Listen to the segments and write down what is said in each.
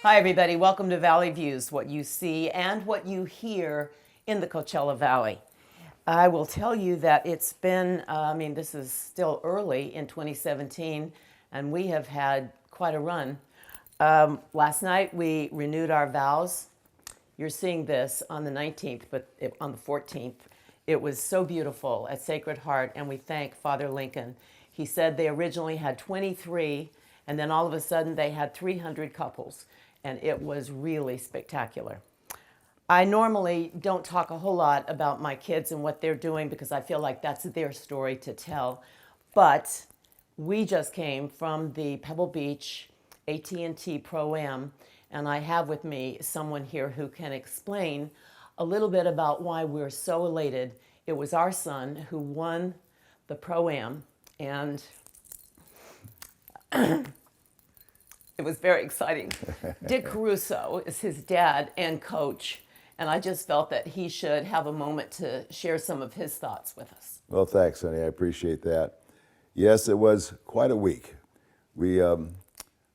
Hi, everybody. Welcome to Valley Views, what you see and what you hear in the Coachella Valley. I will tell you that it's been, this is still early in 2017, and we have had quite a run. Last night, we renewed our vows. You're seeing this on the 19th, but on the 14th, it was so beautiful at Sacred Heart, and we thank Father Lincoln. He said they originally had 23, and then all of a sudden they had 300 couples, and it was really spectacular. I normally don't talk a whole lot about my kids and what they're doing because I feel like that's their story to tell. But we just came from the Pebble Beach AT&T Pro-Am, and I have with me someone here who can explain a little bit about why we're so elated. It was our son who won the Pro-Am, and it was very exciting. Dick Caruso is his dad and coach, and I just felt that he should have a moment to share some of his thoughts with us. Well, thanks, honey. I appreciate that. Yes, it was quite a week. We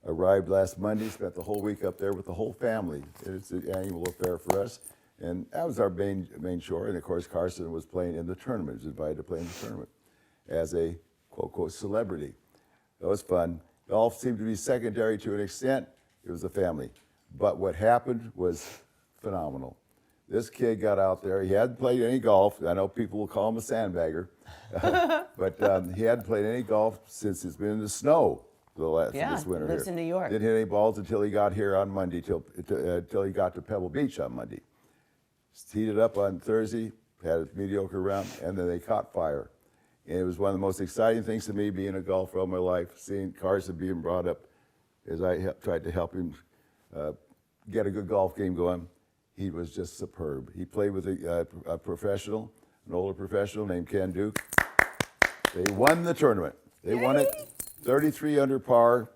arrived last Monday, spent the whole week up there with the whole family. It's an annual affair for us, and that was our main chore. And of course, Carson was playing in the tournament. He was invited to play in the tournament as a quote-unquote celebrity. That was fun. Golf seemed to be secondary to an extent. It was the family. But what happened was phenomenal. This kid got out there. He hadn't played any golf. I know people will call him a sandbagger. But he hadn't played any golf since it's been in the snow this winter. Lives in New York. Didn't hit any balls until he got here on Monday, till he got to Pebble Beach on Monday. Teed it up on Thursday, had a mediocre round, and then they caught fire. And it was one of the most exciting things to me, being a golfer all my life, seeing Carson being brought up as I tried to help him get a good golf game going. He was just superb. He played with a professional, an older professional named Ken Duke. They won the tournament. They won it 33 under par.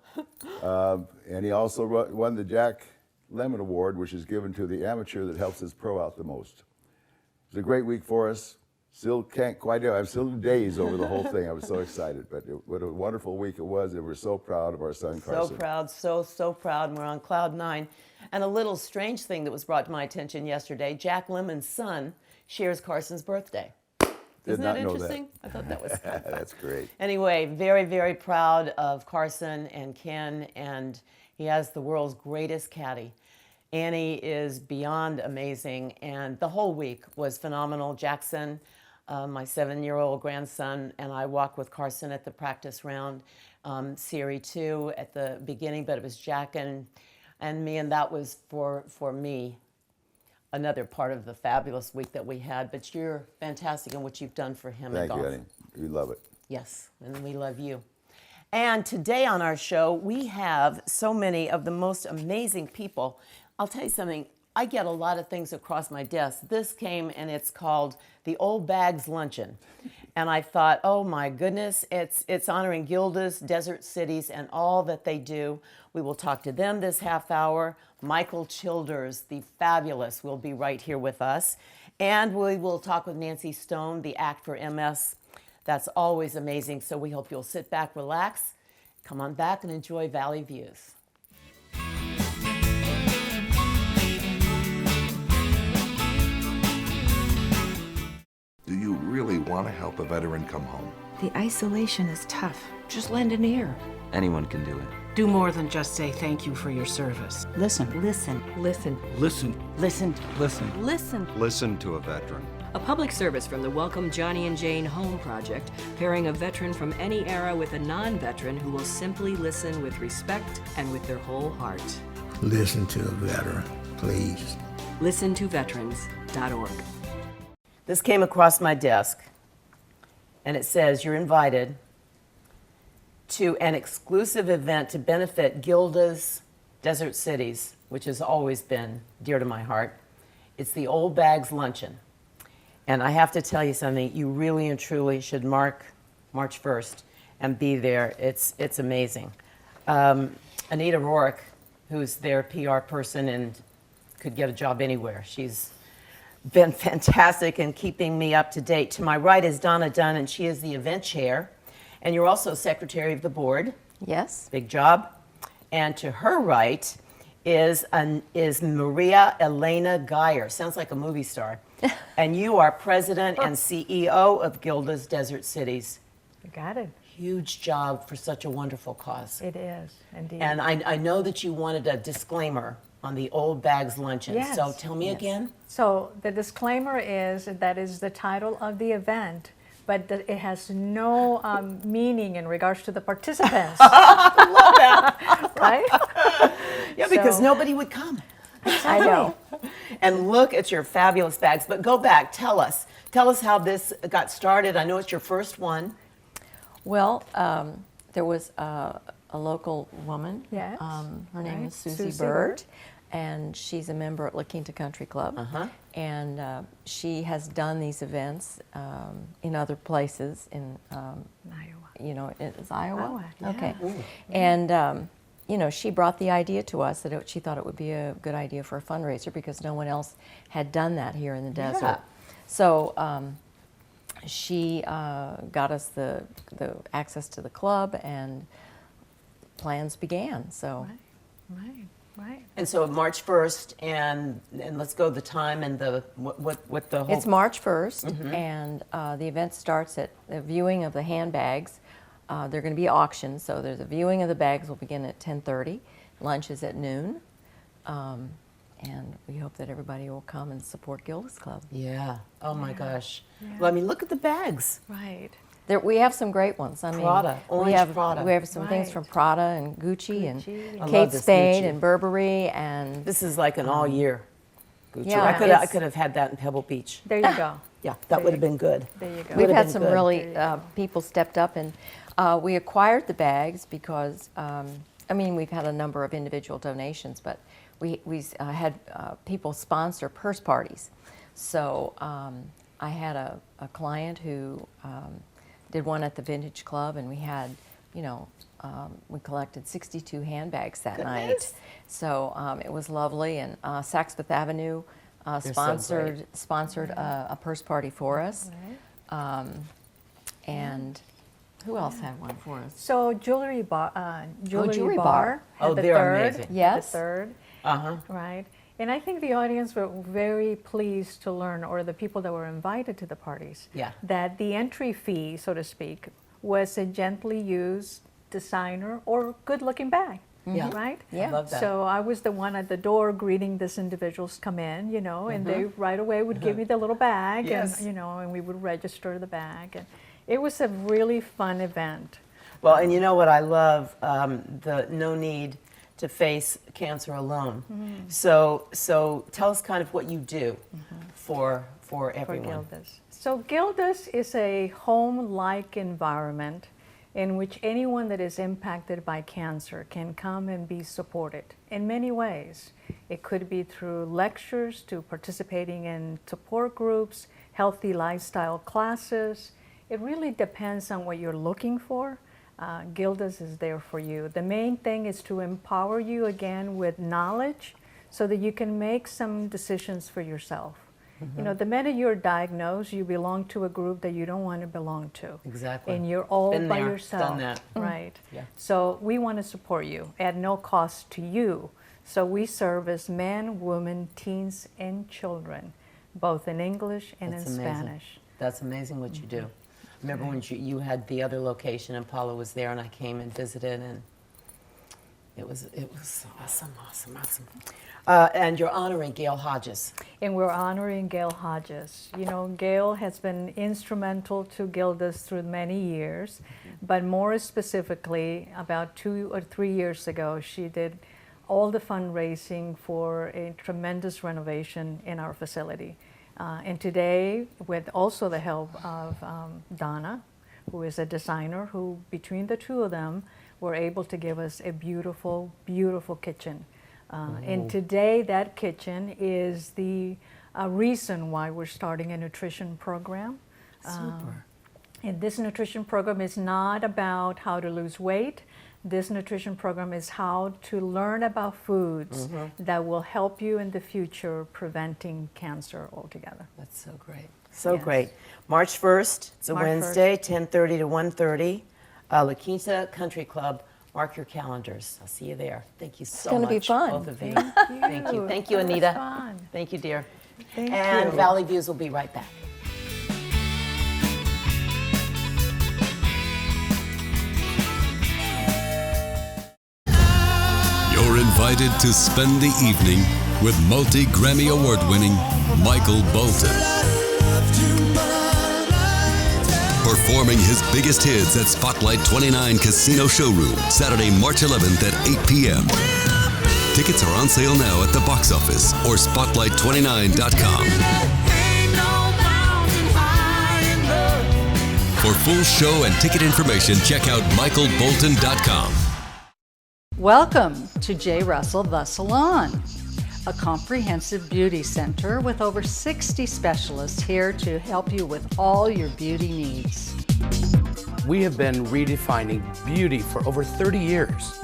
And he also won the Jack Lemmon Award, which is given to the amateur that helps his pro out the most. It was a great week for us. Still can't quite do it. I'm still in daze over the whole thing. I was so excited, but what a wonderful week it was, and we're so proud of our son, Carson. So proud, so proud, and we're on cloud nine. And a little strange thing that was brought to my attention yesterday, Jack Lemmon's son shares Carson's birthday. Isn't that interesting? I thought that was fun. That's great. Anyway, very, very proud of Carson and Ken, and he has the world's greatest caddy. Annie is beyond amazing, and the whole week was phenomenal. Jackson, my 7-year-old grandson, and I walked with Carson at the practice round, Siri too at the beginning, but it was Jack and me, and that was for me another part of the fabulous week that we had. But you're fantastic in what you've done for him in golf. Thank you, Annie. We love it. Yes, and we love you. And today on our show, we have so many of the most amazing people. I'll tell you something. I get a lot of things across my desk. This came, and it's called the Old Bags Luncheon. And I thought, oh my goodness, it's honoring Gilda's Desert Cities and all that they do. We will talk to them this half hour. Michael Childers, the fabulous, will be right here with us. And we will talk with Nancy Stone, the Act for MS. That's always amazing. So we hope you'll sit back, relax, come on back, and enjoy Valley Views. Do you really want to help a veteran come home? The isolation is tough. Just lend an ear. Anyone can do it. Do more than just say thank you for your service. Listen. Listen. Listen. Listen. Listen. Listen. Listen. Listen to a veteran. A public service from the Welcome Johnny and Jane Home Project, pairing a veteran from any era with a non-veteran who will simply listen with respect and with their whole heart. Listen to a veteran, please. ListenToVeterans.org. This came across my desk, and it says you're invited to an exclusive event to benefit Gilda's Desert Cities, which has always been dear to my heart. It's the Old Bags Luncheon. And I have to tell you something, you really and truly should mark March 1st and be there. It's amazing. Anita Rourke, who's their PR person and could get a job anywhere, she's been fantastic in keeping me up to date. To my right is Donna Dunn, and she is the event chair. And you're also secretary of the board. Yes. Big job. And to her right is Maria Elena Geyer. Sounds like a movie star. And you are president and CEO of Gilda's Desert Cities. You got it. Huge job for such a wonderful cause. It is, indeed. And I know that you wanted a disclaimer on the Old Bags Luncheon. Yes, So tell me yes. again. So the disclaimer is that is the title of the event, but it has no meaning in regards to the participants. Right? Yeah, because So- nobody would come. I know. And look at your fabulous bags. But go back, tell us how this got started. I know it's your first one. Well, there was a local woman. Yes, Her name right. is Susie Susie Bird, and she's a member at La Quinta Country Club. And she has done these events in other places in, Iowa. it's Iowa? Iowa, yeah. Okay. And, she brought the idea to us that she thought it would be a good idea for a fundraiser because no one else had done that here in the desert. Yeah. So she got us the access to the club, and plans began. So Right. And so March 1st, and let's go the time and the what the whole. it's March 1st, and the event starts at the viewing of the handbags. They're going to be auctioned, so there's a viewing of the bags will begin at 10:30. Lunch is at noon, and we hope that everybody will come and support Gilda's Club. Yeah. Oh my gosh. Well, I mean, look at the bags. Right. We have some great ones. I mean, Prada, orange we have Prada. We have some things Right. from Prada and Gucci, Gucci. and I love Kate this Spade Gucci. and Burberry, and This is like an all year. Gucci. Yeah, I it's- could have had that in Pebble Beach. There you go. Yeah, that would have been good. There you go. we've Would've had been some good. really people stepped up, and we acquired the bags because we've had a number of individual donations, but we had people sponsor purse parties. So I had a client who did one at the Vintage Club, and we had, we collected 62 handbags that night. Goodness. So it was lovely, and Saks Fifth Avenue so sponsored a purse party for us. And who else had one for us? So Jewelry Bar, Jewelry Bar. Bar. had Oh, the they're third, amazing. Yes. The third. Uh-huh. Right. And I think the audience were very pleased to learn, or the people that were invited to the parties, Yeah. that the entry fee, so to speak, was a gently used designer or good-looking bag. Yeah. Right? Yeah. Love that. So I was the one at the door greeting these individuals come in, and they right away would give me the little bag, Yes. and and we would register the bag, and it was a really fun event. Well, and you know what I love? The no need to face cancer alone. So tell us kind of what you do for For everyone. Gilda's. So Gilda's is a home-like environment in which anyone that is impacted by cancer can come and be supported in many ways. It could be through lectures to participating in support groups, healthy lifestyle classes. It really depends on what you're looking for. Gilda's is there for you. The main thing is to empower you again with knowledge so that you can make some decisions for yourself. The minute you're diagnosed, you belong to a group that you don't want to belong to. Exactly. And you're all Been by there, yourself. done that. Right. Yeah. So we want to support you at no cost to you. So we service men, women, teens, and children, both in English and That's in amazing. Spanish. That's amazing what you do. Remember when you had the other location and Paula was there and I came and visited and it was awesome. And you're honoring Gail Hodges. And we're honoring Gail Hodges. Gail has been instrumental to Gilda's through many years, but more specifically, about 2 or 3 years ago, she did all the fundraising for a tremendous renovation in our facility. And today, with also the help of Donna, who is a designer, who between the two of them were able to give us a beautiful, beautiful kitchen. And today, that kitchen is the reason why we're starting a nutrition program. Super. And this nutrition program is not about how to lose weight. This nutrition program is how to learn about foods that will help you in the future preventing cancer altogether. That's so great. So Yes. great. March 1st, it's a March 1st. Wednesday, 10:30 to 1:30, La Quinta Country Club Mark your calendars. I'll see you there. Thank you so gonna much, be fun. both of you. Thank you. Thank you, That was Anita. fun. Thank you, dear. Thank and you. Valley Views will be right back. You're invited to spend the evening with multi-Grammy award-winning Michael Bolton. Performing his biggest hits at Spotlight 29 Casino Showroom, Saturday, March 11th at 8 p.m. Tickets are on sale now at the box office or spotlight29.com. For full show and ticket information, check out michaelbolton.com. Welcome to J. Russell The Salon, a comprehensive beauty center with over 60 specialists here to help you with all your beauty needs. We have been redefining beauty for over 30 years.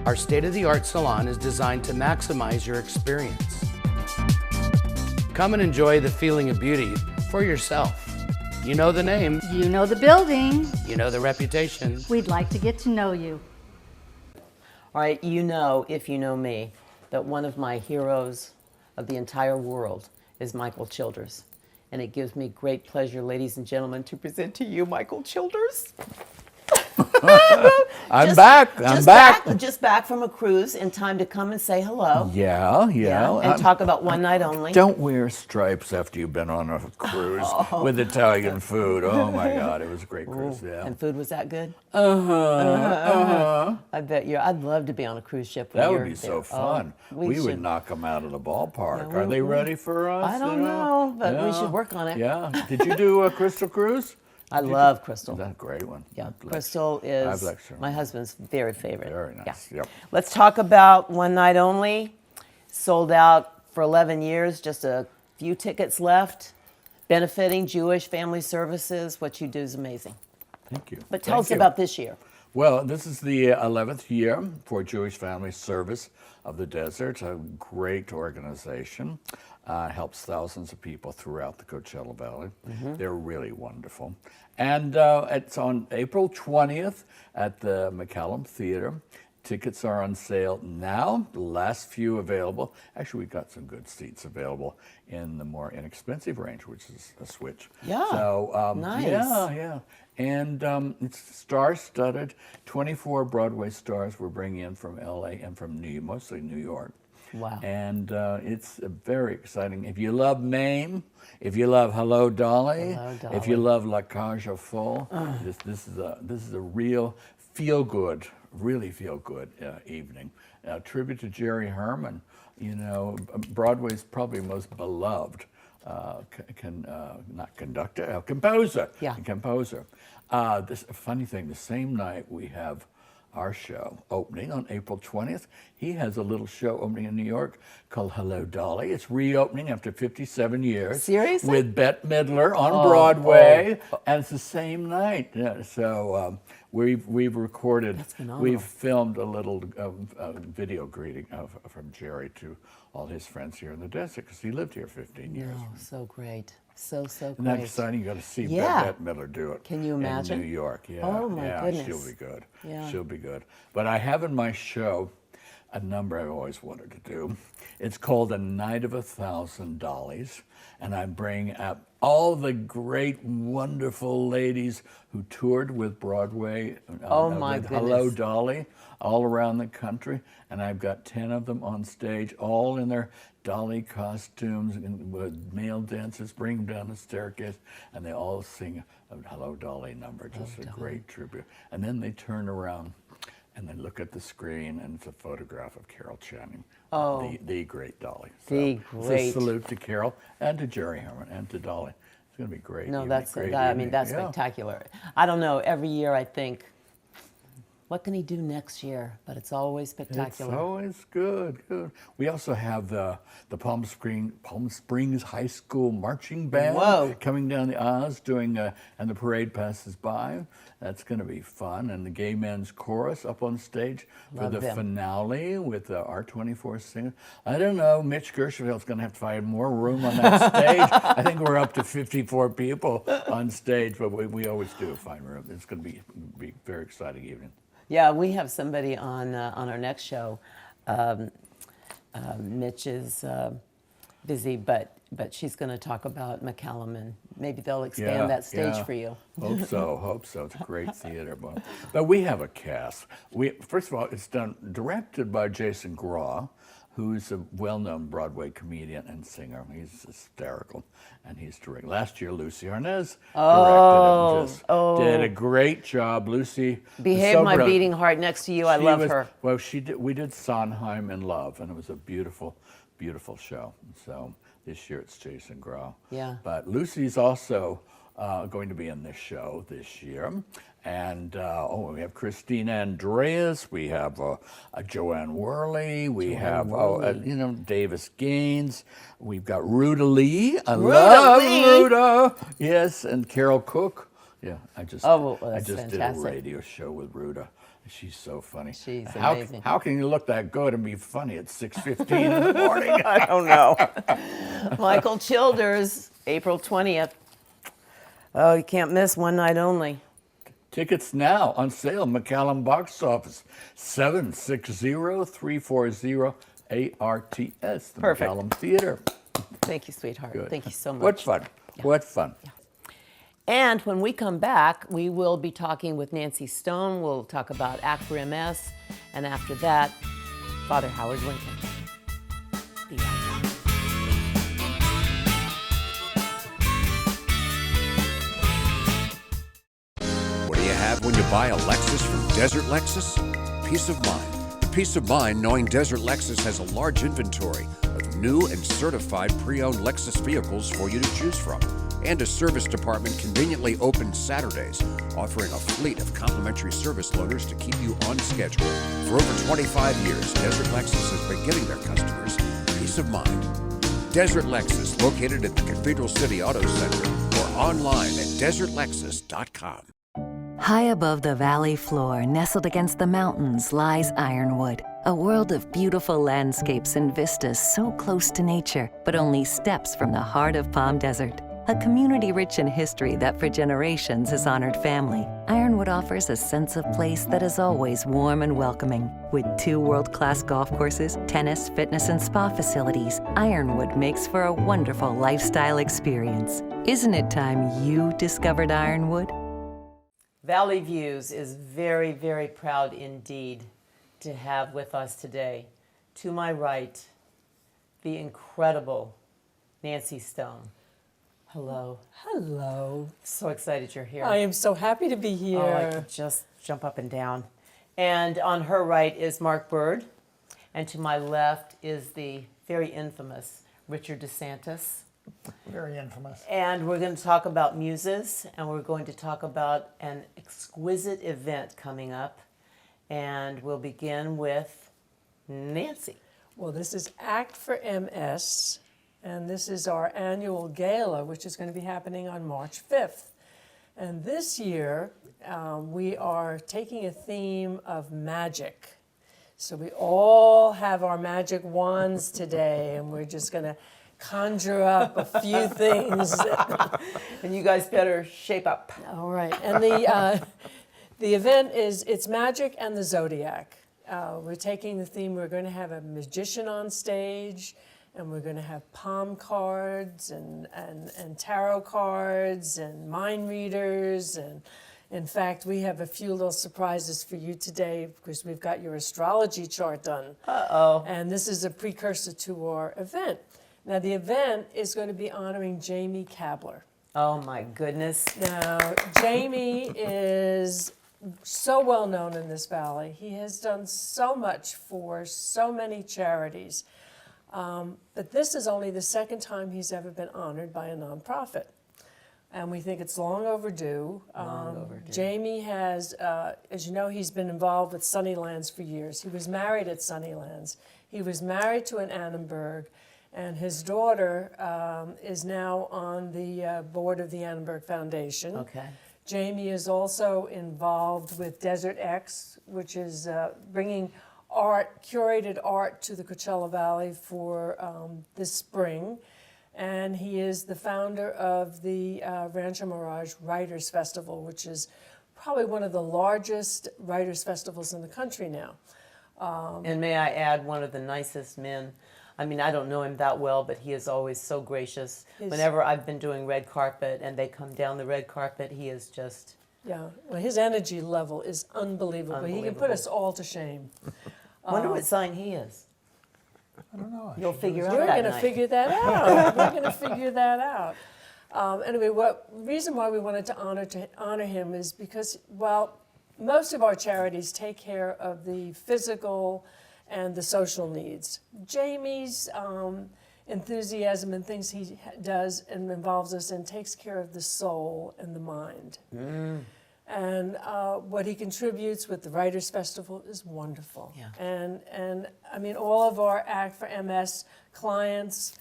Our state-of-the-art salon is designed to maximize your experience. Come and enjoy the feeling of beauty for yourself. You know the name, You know the building. you know the reputation. We'd like to get to know you. All right, you know, if you know me, that one of my heroes of the entire world is Michael Childers. And it gives me great pleasure, ladies and gentlemen, to present to you Michael Childers. I'm back. Just back from a cruise in time to come and say hello. Yeah. And talk about one night only. Don't wear stripes after you've been on a cruise with Italian food. Oh my God, it was a great cruise. Yeah. And food was that good? Uh-huh. I bet you. I'd love to be on a cruise ship. When That you're would be so there. fun. We would should. knock them out of the ballpark. Yeah, Are they ready for us? I don't know, but we should work on it. Yeah. Did you do a Crystal Cruise? I love Crystal. That's a great one. Yeah, Bless Crystal you. is bless you. my husband's very favorite. Very nice. Yeah. Yep. Let's talk about One Night Only. Sold out for 11 years, just a few tickets left. Benefiting Jewish Family Services. What you do is amazing. Thank you. But tell us Thank you. about this year. Well, this is the 11th year for Jewish Family Service of the Desert, a great organization. Helps thousands of people throughout the Coachella Valley. They're really wonderful. And it's on April 20th at the McCallum Theater. Tickets are on sale now, the last few available. Actually, we've got some good seats available in the more inexpensive range, which is a switch. Yeah, So, nice. Yeah. And it's star-studded. 24 Broadway stars we're bringing in from LA and from mostly New York. Wow. And it's very exciting. If you love Mame, if you love Hello Dolly, if you love La Cage aux Folles, this is a real feel-good, really feel-good evening. Tribute to Jerry Herman. You know, Broadway's probably most beloved composer. Yeah. Composer. This funny thing. The same night we have our show opening on April 20th. He has a little show opening in New York called Hello Dolly. It's reopening after 57 years. Seriously? With Bette Midler on Broadway. And it's the same night. Yeah, so we've recorded, we've filmed a little video greeting from Jerry to all his friends here in the desert because he lived here 15 years. Oh, so great. So Isn't great. that exciting? You got to see Yeah. Bette Midler do it. Can you imagine? In New York, yeah. Oh, my yeah, goodness. She'll be good. Yeah. She'll be good. But I have in my show a number I've always wanted to do. It's called A Night of $1,000, and I bring up all the great, wonderful ladies who toured with Broadway. Oh, my with Hello goodness. Dolly, all around the country, and I've got 10 of them on stage, all in their Dolly costumes and with male dancers, bring them down the staircase, and they all sing a Hello Dolly number, just a great tribute. And then they turn around and they look at the screen, and it's a photograph of Carol Channing, the great Dolly. So The it's great. a salute to Carol and to Jerry Herman and to Dolly. It's going to be great. No, evening, that's great I evening. mean that's Yeah. spectacular. I don't know. Every year I think, what can he do next year? But it's always spectacular. It's always good. We also have the Palm Springs High School Marching Band Whoa. coming down the aisles doing, and the parade passes by. That's going to be fun. And the Gay Men's Chorus up on stage for Love the them. finale with the R24 singer. I don't know. Mitch Gershenfeld's going to have to find more room on that stage. I think we're up to 54 people on stage, but we always do find room. It's going to be a very exciting evening. Yeah, we have somebody on our next show. Mitch is busy, but she's going to talk about McCallum, and maybe they'll expand that stage for you. Hope so. It's a great theater. But we have a cast. First of all, it's directed by Jason Graw, who's a well-known Broadway comedian and singer. He's hysterical, and he's terrific. Last year, Lucy Arnaz directed it and did a great job. Lucy Behave so My brilliant. Beating Heart next to you. I love her. Well, we did Sondheim in Love, and it was a beautiful, beautiful show. So this year it's Jason Graw. Yeah. But Lucy's also going to be in this show this year. And we have Christine Andreas, we have Joanne Worley, we have Davis Gaines, we've got Ruta Lee. I love Ruta. Yes, and Carol Cook. Yeah, I just did a radio show with Ruta. She's so funny. She's amazing. How can you look that good and be funny at 6:15 in the morning? I don't know. Michael Childers, April 20th. Oh, you can't miss, one night only. Tickets now on sale, McCallum Box Office, 760-340-ARTS, the Perfect. McCallum Theater. Thank you, sweetheart. Good. Thank you so much. What fun. Yeah. What fun. Yeah. And when we come back, we will be talking with Nancy Stone. We'll talk about Act for MS. And after that, Father Howard Lincoln. Be right back. What do you have when you buy a Lexus from Desert Lexus? Peace of mind. Peace of mind knowing Desert Lexus has a large inventory of new and certified pre-owned Lexus vehicles for you to choose from, and a service department conveniently open Saturdays, offering a fleet of complimentary service loaners to keep you on schedule. For over 25 years, Desert Lexus has been giving their customers peace of mind. Desert Lexus, located at the Cathedral City Auto Center, or online at desertlexus.com. High above the valley floor, nestled against the mountains, lies Ironwood, a world of beautiful landscapes and vistas so close to nature, but only steps from the heart of Palm Desert. A community rich in history that for generations has honored family, Ironwood offers a sense of place that is always warm and welcoming. With 2 world-class golf courses, tennis, fitness, and spa facilities, Ironwood makes for a wonderful lifestyle experience. Isn't it time you discovered Ironwood? Valley Views is very, very proud indeed to have with us today, to my right, the incredible Nancy Stone. Hello. Hello. So excited you're here. I am so happy to be here. Oh, I could just jump up and down. And on her right is Mark Bird, and to my left is the very infamous Richard DeSantis. Very infamous. And we're going to talk about muses, and we're going to talk about an exquisite event coming up. And we'll begin with Nancy. Well, this is Act for MS, and this is our annual gala, which is going to be happening on March 5th. And this year, we are taking a theme of magic. So we all have our magic wands today, and we're just going to conjure up a few things. And you guys better shape up. All right. And the event is, it's magic and the zodiac. We're taking the theme, we're going to have a magician on stage, and we're going to have palm cards and tarot cards and mind readers. And in fact, we have a few little surprises for you today because we've got your astrology chart done. Uh-oh. And this is a precursor to our event. Now, the event is going to be honoring Jamie Kabler. Oh, my goodness. Now, Jamie is so well known in this valley. He has done so much for so many charities. But this is only the second time he's ever been honored by a nonprofit. And we think it's long overdue. Jamie has, as you know, he's been involved with Sunnylands for years. He was married at Sunnylands. He was married to an Annenberg. And his daughter is now on the board of the Annenberg Foundation. Okay. Jamie is also involved with Desert X, which is bringing art, curated art to the Coachella Valley for this spring. And he is the founder of the Rancho Mirage Writers Festival, which is probably one of the largest writers' festivals in the country now. And may I add, one of the nicest men. I mean, I don't know him that well, but he is always so gracious. Whenever I've been doing red carpet and they come down the red carpet, he is just... Yeah, well, his energy level is unbelievable. He can put us all to shame. Wonder what sign he is. I don't know. You'll figure out We're that going to night. figure that out. We're going to figure that out. Anyway, reason why we wanted to honor him is because, well, most of our charities take care of the physical and the social needs. Jamie's enthusiasm and things he does and involves us in takes care of the soul and the mind. And what he contributes with the Writers' Festival is wonderful. Yeah. And I mean, all of our Act for MS clients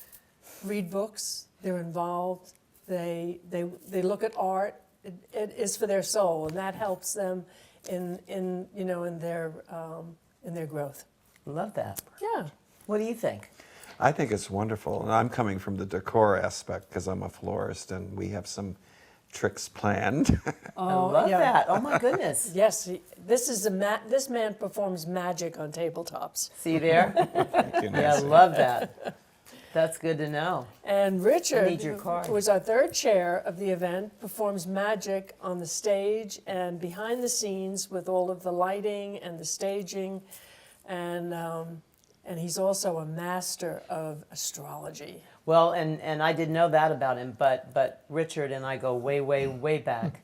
read books, they're involved, they look at art. It is for their soul, and that helps them in their growth. Love that. Yeah. What do you think? I think it's wonderful, and I'm coming from the decor aspect because I'm a florist, and we have some tricks planned. I love that. Oh my goodness. Yes, this man performs magic on tabletops. See there? Yeah, I love that. That's good to know. And I Richard, need your card. who was our third chair of the event, performs magic on the stage and behind the scenes with all of the lighting and the staging, and he's also a master of astrology. Well, and I didn't know that about him, but Richard and I go way, way, way back,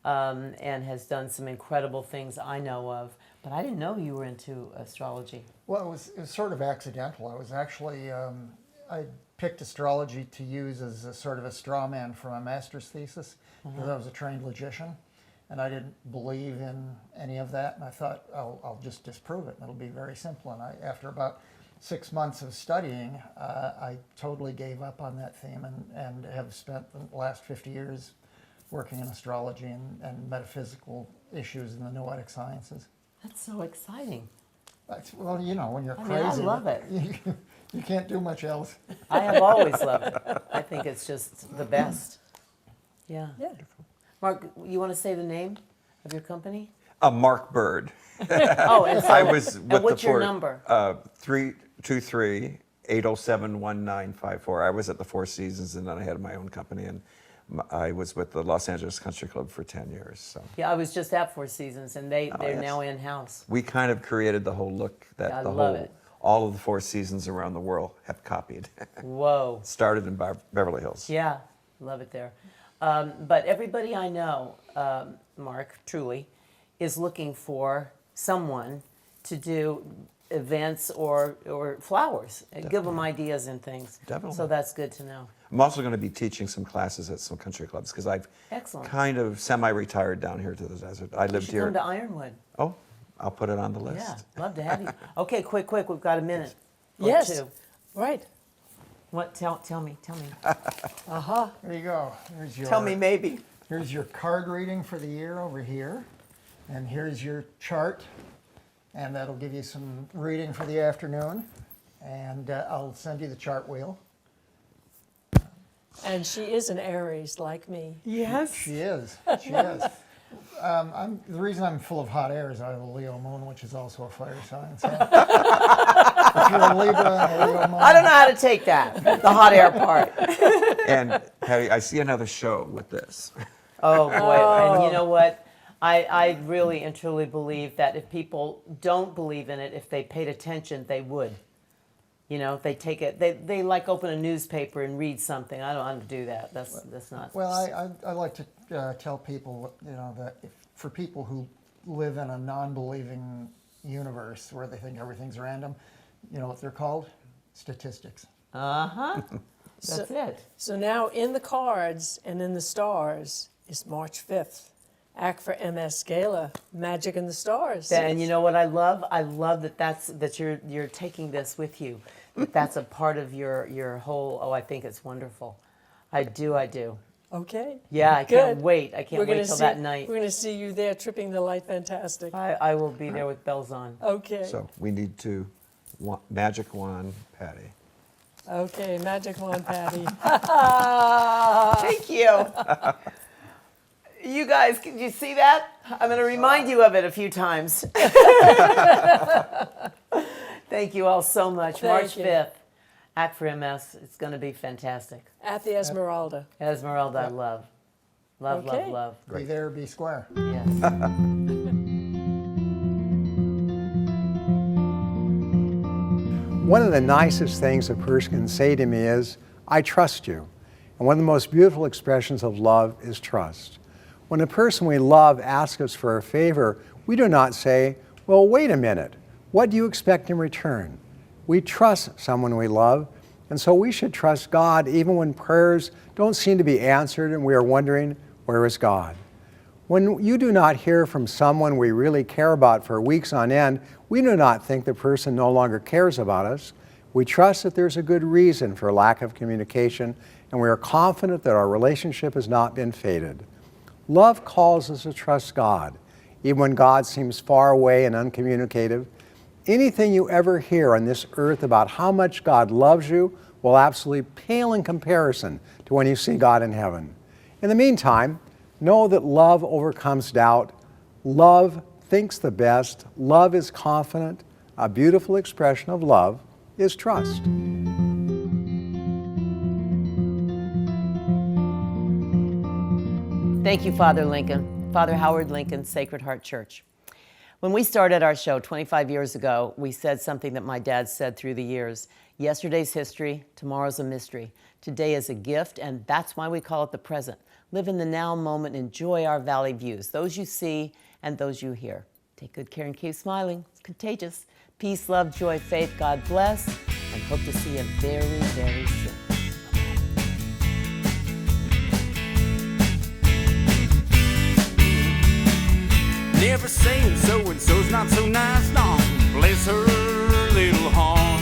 and has done some incredible things I know of. But I didn't know you were into astrology. Well, it was sort of accidental. I was actually, I picked astrology to use as a sort of a straw man for my master's thesis, because I was a trained logician, and I didn't believe in any of that, and I thought, I'll just disprove it, and it'll be very simple. And after about 6 months of studying, I totally gave up on that theme and have spent the last 50 years working in astrology and metaphysical issues in the noetic sciences. That's so exciting. Well, you know, when you're I crazy, mean, I love it. You can't do much else. I have always loved it. I think it's just the best. Yeah. Mark, you want to say the name of your company? Mark Bird. Oh, and so, I was with and what's the your number? 323-807-1954. I was at the Four Seasons, and then I had my own company, and I was with the Los Angeles Country Club for 10 years. So Yeah, I was just at Four Seasons, and they're yes. now in-house. we kind of created the whole look that I the love whole it. all of the Four Seasons around the world have copied. Whoa. Started in Beverly Hills. Yeah, love it there. But everybody I know, Mark, truly, is looking for someone to do events or flowers, and give them ideas and things. Definitely. So that's good to know. I'm also going to be teaching some classes at some country clubs because I've Excellent. kind of semi-retired down here to the desert. I You lived should here. come to Ironwood. Oh, I'll put it on the list. Yeah, love to have you. Okay, quick, we've got a minute or Yes. two. Right. What? Tell me. There you go. There's your, Tell me maybe. Here's your card reading for the year over here. And here's your chart. And that'll give you some reading for the afternoon. And I'll send you the chart wheel. And she is an Aries like me. Yes. She is. She is. The reason I'm full of hot air is I have a Leo moon, which is also a fire sign. So if you're a Libra and a Leo moon, I don't know how to take that, the hot air part. And Patty, I see another show with this. Oh boy, and you know what? I really and truly believe that if people don't believe in it, if they paid attention, they would. You know, they take it. They like open a newspaper and read something. I don't do that. That's not. well, I like to tell people, you know, that for people who live in a non-believing universe where they think everything's random, you know what they're called? Statistics. That's it. So now in the cards and in the stars is March 5th. Act for MS Gala, Magic in the Stars. And you know what I love? I love that you're taking this with you. That's a part of your whole. Oh, I think it's wonderful. I do. Okay. Yeah, I can't Good. wait. I can't We're gonna wait till see- that night. We're going to see you there tripping the light fantastic. I will be there with bells on. Okay. So we need to magic wand, Patty. Okay, Magic Wand Patty. Thank you. You guys, can you see that? I'm going to remind you of it a few times. Thank you all so much. March 5th, Act for MS. It's going to be fantastic. At the Esmeralda. Esmeralda, I love. Love, Okay. love, love. Be there, be square. Yes. One of the nicest things a person can say to me is, I trust you. And one of the most beautiful expressions of love is trust. When a person we love asks us for a favor, we do not say, well, wait a minute, what do you expect in return? We trust someone we love, and so we should trust God even when prayers don't seem to be answered and we are wondering, where is God? When you do not hear from someone we really care about for weeks on end, we do not think the person no longer cares about us. We trust that there's a good reason for lack of communication, and we are confident that our relationship has not been faded. Love calls us to trust God, even when God seems far away and uncommunicative. Anything you ever hear on this earth about how much God loves you will absolutely pale in comparison to when you see God in heaven. In the meantime, know that love overcomes doubt. Love thinks the best. Love is confident. A beautiful expression of love is trust. Thank you, Father Lincoln, Father Howard Lincoln, Sacred Heart Church. When we started our show 25 years ago, we said something that my dad said through the years. Yesterday's history, tomorrow's a mystery. Today is a gift, and that's why we call it the present. Live in the now moment, enjoy our valley views, those you see and those you hear. Take good care and keep smiling. It's contagious. Peace, love, joy, faith, God bless, and hope to see you very, very soon. Never saying so-and-so's not so nice, no. Bless her little heart.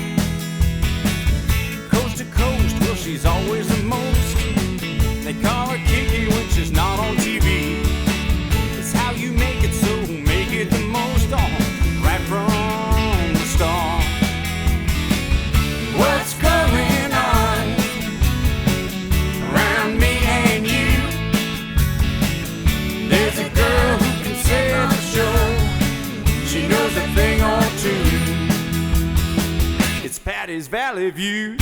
Coast to coast, well, she's always the most. They call her Kiki when she's not on TV. It's how you make it, so make it the most, right from the start. What's going on around me and you? There's a girl who can say for sure she knows a thing or two. It's Patty's Valley View.